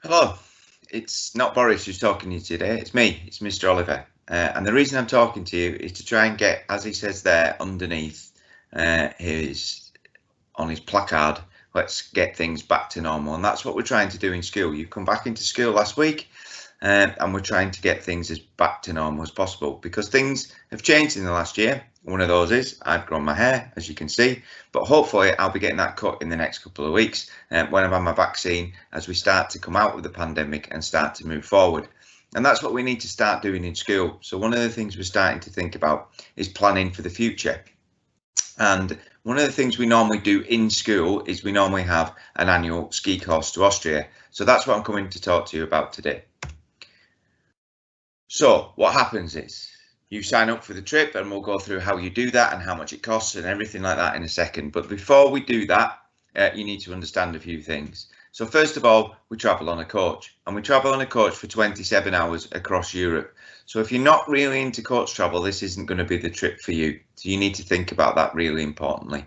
Hello, it's not Boris who's talking to you today, it's me, it's Mr. Oliver. And the reason I'm talking to you is to try and get, as he says there underneath his on his placard, let's get things back to normal. And that's what we're trying to do in school. You've come back into school last week and we're trying to get things as back to normal as possible because things have changed in the last year. One of those is I've grown my hair, as you can see, but hopefully I'll be getting that cut in the next couple of weeks when I've had my vaccine, as we start to come out of the pandemic and start to move forward. And that's what we need to start doing in school. So one of the things we're starting to think about is planning for the future. And one of the things we normally do in school is we normally have an annual ski course to Austria. So that's what I'm coming to talk to you about today. So what happens is you sign up for the trip and we'll go through how you do that and how much it costs and everything like that in a second. But before we do that, you need to understand a few things. So first of all, we travel on a coach, and we travel on a coach for 27 hours across Europe. So if you're not really into coach travel, this isn't going to be the trip for you. So you need to think about that really importantly.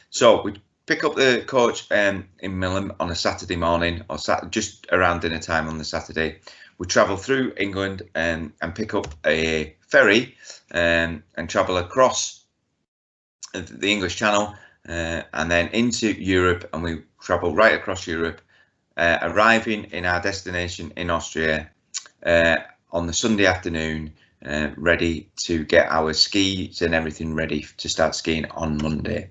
So we pick up the coach in Millom on a Saturday morning or just around dinner time on the Saturday. We travel through England and pick up a ferry and travel across the English Channel and then into Europe, and we travel right across Europe, arriving in our destination in Austria on the Sunday afternoon, ready to get our skis and everything ready to start skiing on Monday.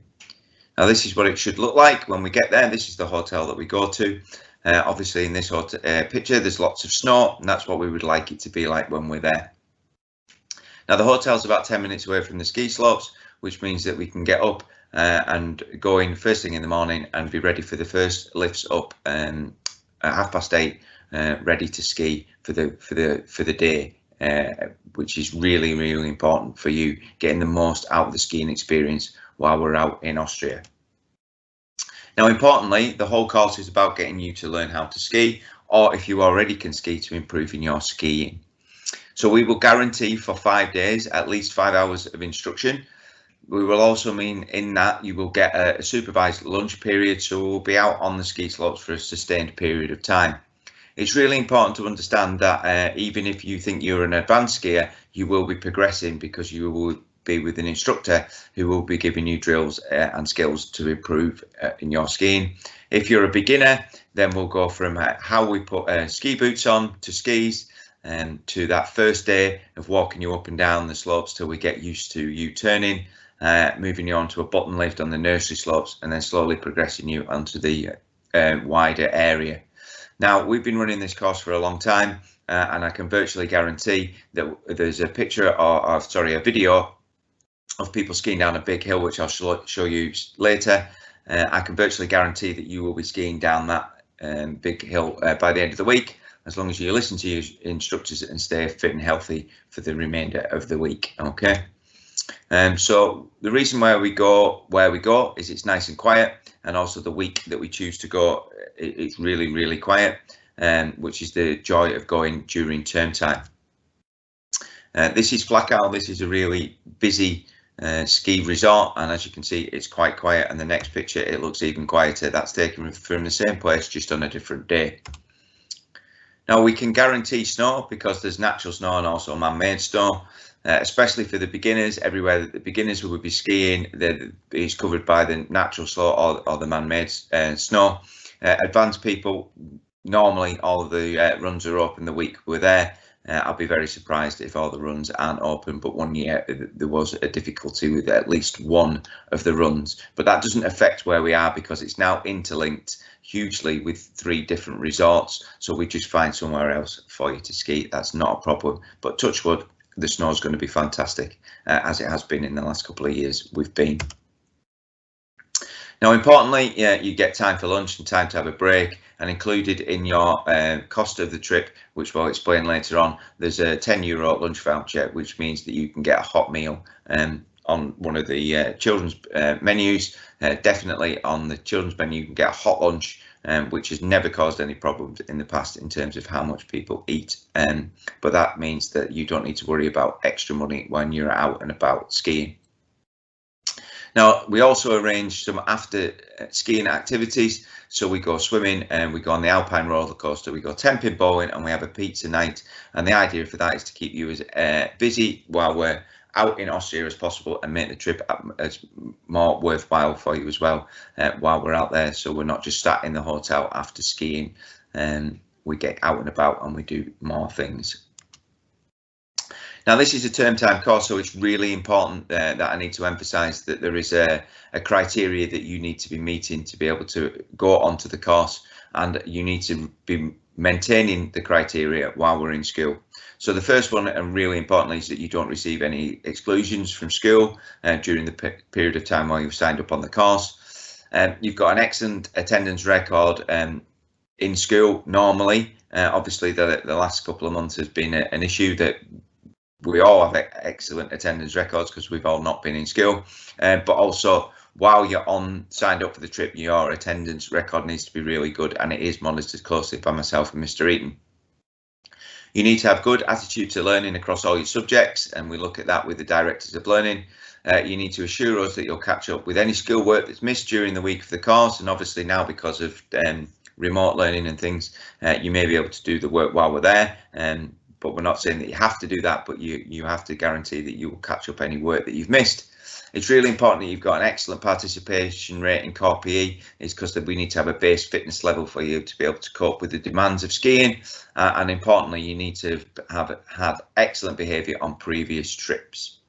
Now this is what it should look like when we get there. This is the hotel that we go to. Obviously in this picture there's lots of snow, and that's what we would like it to be like when we're there. Now the hotel's about 10 minutes away from the ski slopes, which means that we can get up and go in first thing in the morning and be ready for the first lifts up at 8:30, ready to ski for the day, which is really important for you, getting the most out of the skiing experience while we're out in Austria. Now, importantly, the whole course is about getting you to learn how to ski, or if you already can ski, to improving your skiing. So we will guarantee for 5 days at least 5 hours of instruction. We will also mean in that you will get a supervised lunch period, so we'll be out on the ski slopes for a sustained period of time. It's really important to understand that even if you think you're an advanced skier, you will be progressing because you will be with an instructor who will be giving you drills and skills to improve in your skiing. If you're a beginner, then we'll go from how we put ski boots on to skis, and to that first day of walking you up and down the slopes till we get used to you turning, moving you onto a button lift on the nursery slopes, and then slowly progressing you onto the wider area. Now, we've been running this course for a long time, and I can virtually guarantee that there's a picture or a video of people skiing down a big hill, which I'll show you later. I can virtually guarantee that you will be skiing down that big hill by the end of the week, as long as you listen to your instructors and stay fit and healthy for the remainder of the week. Okay. So the reason why we go where we go is it's nice and quiet, and also the week that we choose to go, it's really quiet, which is the joy of going during term time. This is Flachau. This is a really busy ski resort, and as you can see, it's quite quiet. And the next picture, it looks even quieter. That's taken from the same place, just on a different day. Now, we can guarantee snow because there's natural snow and also man-made snow, especially for the beginners. Everywhere that the beginners will be skiing, is covered by the natural snow or the man-made snow. Advanced people, normally all of the runs are open the week we're there. I'll be very surprised if all the runs aren't open, but one year there was a difficulty with at least one of the runs, but that doesn't affect where we are because it's now interlinked hugely with 3 different resorts, so we just find somewhere else for you to ski. That's not a problem, but touch wood, the snow is going to be fantastic, as it has been in the last couple of years we've been. Now, importantly, you get time for lunch and time to have a break, and included in your cost of the trip, which we'll explain later on, there's a €10 lunch voucher, which means that you can get a hot meal on one of the children's menus. Definitely on the children's menu, you can get a hot lunch, which has never caused any problems in the past in terms of how much people eat. But that means that you don't need to worry about extra money when you're out and about skiing. Now, we also arrange some after skiing activities. So we go swimming and we go on the Alpine roller coaster, we go 10-pin bowling, and we have a pizza night. And the idea for that is to keep you as busy while we're out in Austria as possible and make the trip as more worthwhile for you as well while we're out there. So we're not just sat in the hotel after skiing, and we get out and about and we do more things. Now, this is a term time course, so it's really important that I need to emphasize that there is a criteria that you need to be meeting to be able to go onto the course, and you need to be maintaining the criteria while we're in school. So the first one, and really importantly, is that you don't receive any exclusions from school during the period of time while you've signed up on the course. You've got an excellent attendance record in school normally. Obviously, the last couple of months has been an issue that we all have excellent attendance records because we've all not been in school, but also while you're signed up for the trip, your attendance record needs to be really good, and it is monitored closely by myself and Mr. Eaton. You need to have good attitude to learning across all your subjects, and we look at that with the directors of learning. You need to assure us that you'll catch up with any school work that's missed during the week of the course, and obviously now because of remote learning and things, you may be able to do the work while we're there. But we're not saying that you have to do that, but you have to guarantee that you will catch up any work that you've missed. It's really important that you've got an excellent participation rate in core PE, is because we need to have a base fitness level for you to be able to cope with the demands of skiing. And importantly, you need to have excellent behaviour on previous trips.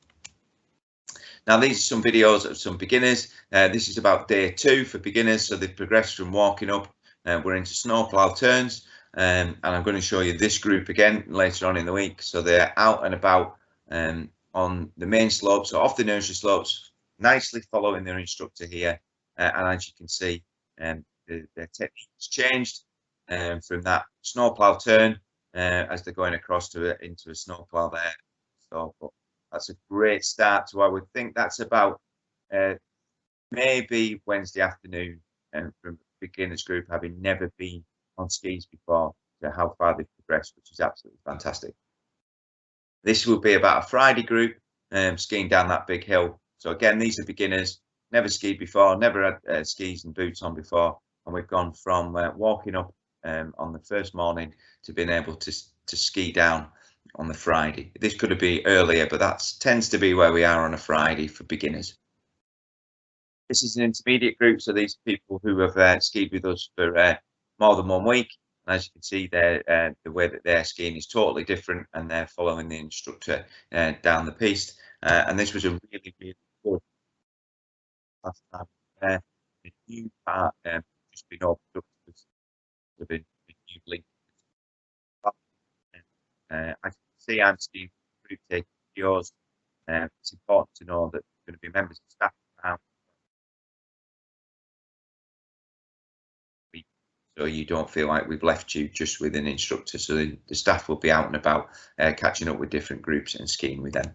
Now, these are some videos of some beginners. This is about day 2 for beginners. So they've progressed from walking up. We're into snowplow turns. And I'm going to show you this group again later on in the week. So they're out and about on the main slopes, or off the nursery slopes, nicely following their instructor here. And as you can see, their technique's changed from that snowplow turn as they're going across into a snowplow there. So but that's a great start to, I would think that's about maybe Wednesday afternoon, and from beginners group having never been on skis before, to how far they've progressed, which is absolutely fantastic. This will be about a Friday group skiing down that big hill. So again, these are beginners, never skied before, never had skis and boots on before, and we've gone from walking up on the first morning to being able to ski down on the Friday. This could be earlier, but that tends to be where we are on a Friday for beginners. This is an intermediate group, so these people who have skied with us for more than 1 week. And as you can see, the way that they're skiing is totally different, and they're following the instructor down the piste. And this was a really, really good last time. The new part just been opened up with the new link. As you can see, I'm skiing group taking videos. It's important to know that there's going to be members of staff around, so you don't feel like we've left you just with an instructor. So the staff will be out and about catching up with different groups and skiing with them.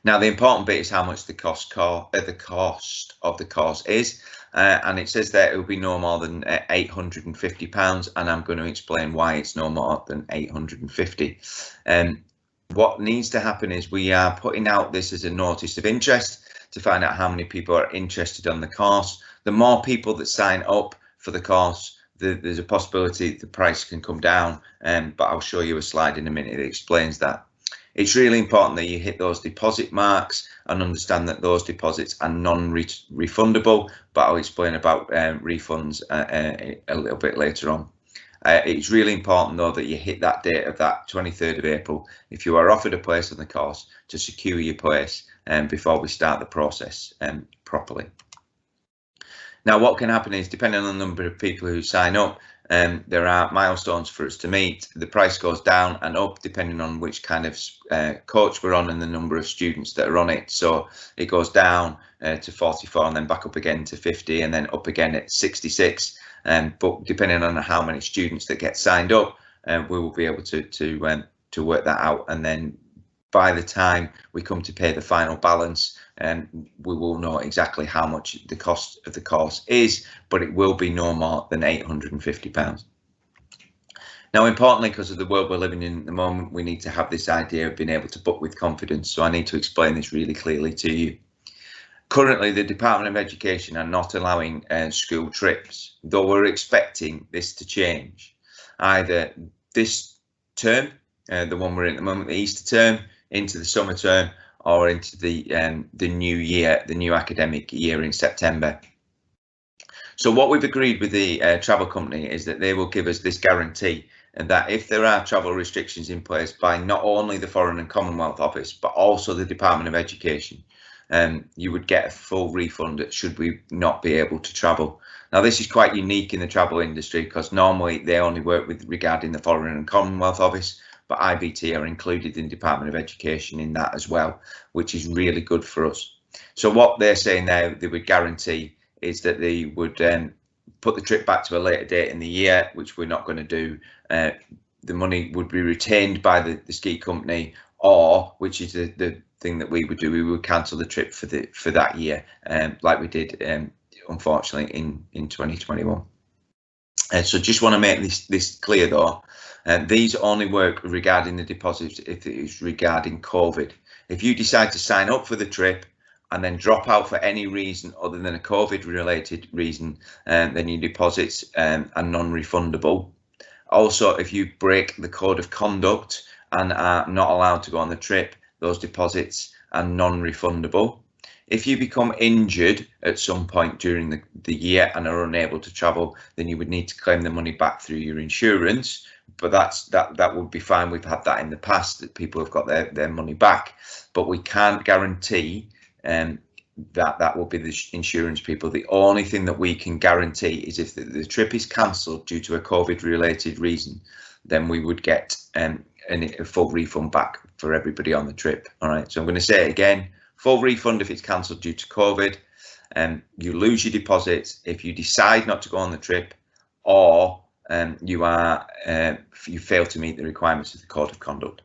Now, the important bit is how much the cost of the course is, and it says that it will be no more than £850, and I'm going to explain why it's no more than £850. What needs to happen is we are putting out this as a notice of interest to find out how many people are interested on the course. The more people that sign up for the course, there's a possibility the price can come down, but I'll show you a slide in a minute that explains that. It's really important that you hit those deposit marks and understand that those deposits are non-refundable, but I'll explain about refunds a little bit later on. It's really important though that you hit that date of that 23rd of April if you are offered a place on the course, to secure your place before we start the process properly. Now, what can happen is, depending on the number of people who sign up, there are milestones for us to meet. The price goes down and up depending on which kind of coach we're on and the number of students that are on it. So it goes down to 44 and then back up again to 50 and then up again at 66. But depending on how many students that get signed up, we will be able to work that out, and then by the time we come to pay the final balance, we will know exactly how much the cost of the course is, but it will be no more than £850. Now, importantly, because of the world we're living in at the moment, we need to have this idea of being able to book with confidence. So I need to explain this really clearly to you. Currently, the Department of Education are not allowing school trips, though we're expecting this to change either this term, the one we're in at the moment, the Easter term, into the summer term, or into the new year, the new academic year in September. So what we've agreed with the travel company is that they will give us this guarantee, and that if there are travel restrictions in place by not only the Foreign and Commonwealth Office, but also the Department of Education, you would get a full refund should we not be able to travel. Now, this is quite unique in the travel industry because normally they only work with regarding the Foreign and Commonwealth Office, but IBT are included in Department of Education in that as well, which is really good for us. So what they're saying now they would guarantee is that they would put the trip back to a later date in the year, which we're not going to do. The money would be retained by the ski company, or, which is the thing that we would do, we would cancel the trip for that year, like we did unfortunately in 2021. So just want to make this clear though. These only work regarding the deposits if it is regarding COVID. If you decide to sign up for the trip and then drop out for any reason other than a COVID related reason, then your deposits are non-refundable. Also, if you break the code of conduct and are not allowed to go on the trip, those deposits are non-refundable. If you become injured at some point during the year and are unable to travel, then you would need to claim the money back through your insurance. But that would be fine. We've had that in the past, that people have got their money back, but we can't guarantee that will be the insurance people. The only thing that we can guarantee is if the trip is cancelled due to a COVID related reason, then we would get a full refund back for everybody on the trip. All right, so I'm going to say it again: full refund if it's cancelled due to COVID. You lose your deposits if you decide not to go on the trip, or you fail to meet the requirements of the code of conduct.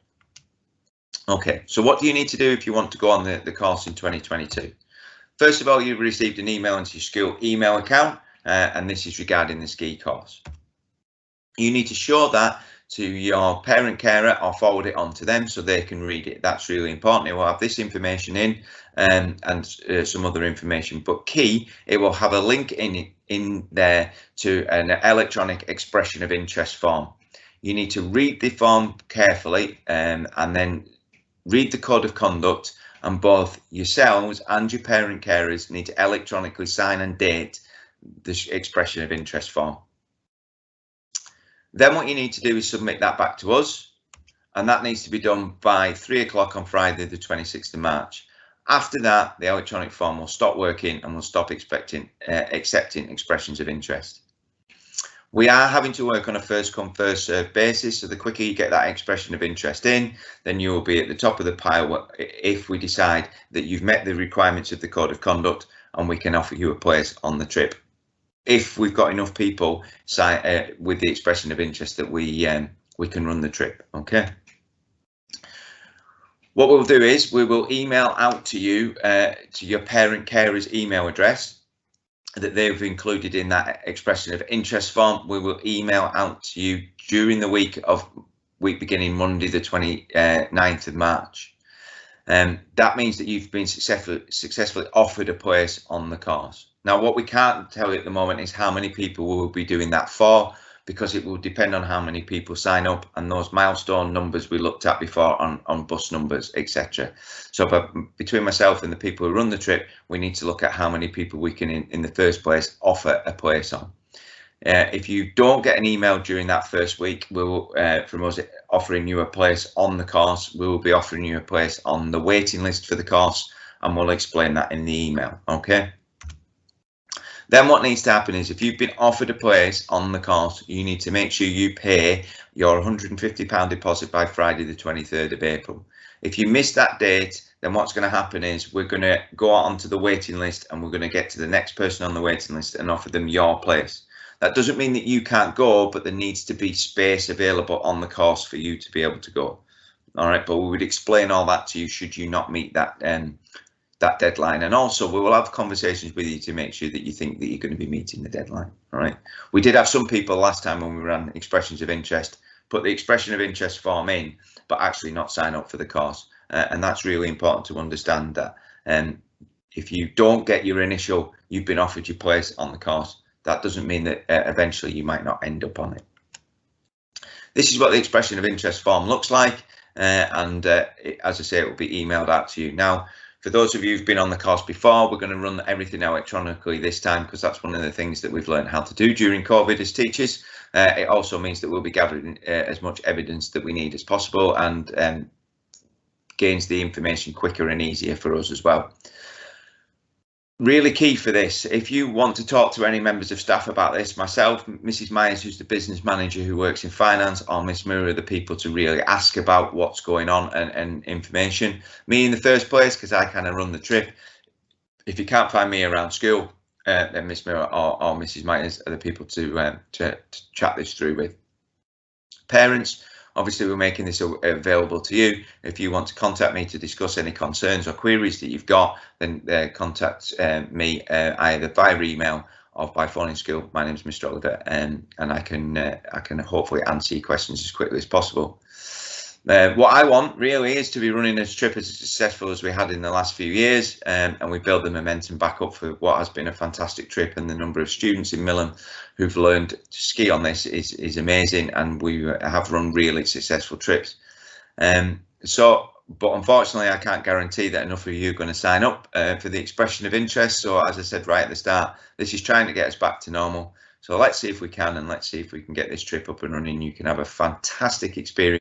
Okay, so what do you need to do if you want to go on the course in 2022? First of all, you've received an email into your school email account, and this is regarding the ski course. You need to show that to your parent carer or forward it on to them so they can read it. That's really important. It will have this information in and some other information, but key, it will have a link in there to an electronic expression of interest form. You need to read the form carefully and then read the code of conduct, and both yourselves and your parent carers need to electronically sign and date the expression of interest form. Then what you need to do is submit that back to us, and that needs to be done by 3 o'clock on Friday the 26th of March. After that, the electronic form will stop working and we'll stop accepting expressions of interest. We are having to work on a first come first served basis, so the quicker you get that expression of interest in, then you will be at the top of the pile if we decide that you've met the requirements of the code of conduct, and we can offer you a place on the trip. If we've got enough people with the expression of interest that we can run the trip. Okay. What we'll do is we will email out to you to your parent carer's email address that they've included in that expression of interest form. We will email out to you during the week beginning Monday the 29th of March. That means that you've been successfully offered a place on the course. Now, what we can't tell you at the moment is how many people we will be doing that for, because it will depend on how many people sign up and those milestone numbers we looked at before on bus numbers, etc. So between myself and the people who run the trip, we need to look at how many people we can in the first place offer a place on. If you don't get an email during that first week, from us offering you a place on the course, we will be offering you a place on the waiting list for the course, and we'll explain that in the email. Okay. Then what needs to happen is if you've been offered a place on the course, you need to make sure you pay your £150 deposit by Friday the 23rd of April. If you miss that date, then what's going to happen is we're going to go onto the waiting list and we're going to get to the next person on the waiting list and offer them your place. That doesn't mean that you can't go, but there needs to be space available on the course for you to be able to go. All right, but we would explain all that to you should you not meet that deadline, and also we will have conversations with you to make sure that you think that you're going to be meeting the deadline. All right, we did have some people last time when we ran expressions of interest put the expression of interest form in but actually not sign up for the course, and that's really important to understand that if you don't get your initial, you've been offered your place on the course. That doesn't mean that eventually you might not end up on it. This is what the expression of interest form looks like, and as I say, it will be emailed out to you. Now, for those of you who've been on the course before, we're going to run everything electronically this time, because that's one of the things that we've learned how to do during COVID as teachers. It also means that we'll be gathering as much evidence that we need as possible, and gains the information quicker and easier for us as well. Really key for this, if you want to talk to any members of staff about this, myself, Mrs. Myers, who's the business manager who works in finance, or Miss Moore are the people to really ask about what's going on and information. Me in the first place, because I kind of run the trip. If you can't find me around school, then Miss Moore or Mrs. Myers are the people to chat this through with. Parents, obviously we're making this available to you. If you want to contact me to discuss any concerns or queries that you've got, then contact me either via email or by phone in school. My name is Mr. Oliver, and I can hopefully answer your questions as quickly as possible. What I want really is to be running this trip as successful as we had in the last few years, and we build the momentum back up for what has been a fantastic trip, and the number of students in Millom who've learned to ski on this is amazing, and we have run really successful trips. But unfortunately I can't guarantee that enough of you are going to sign up for the expression of interest. So as I said right at the start, this is trying to get us back to normal. So let's see if we can, and let's see if we can get this trip up and running. You can have a fantastic experience.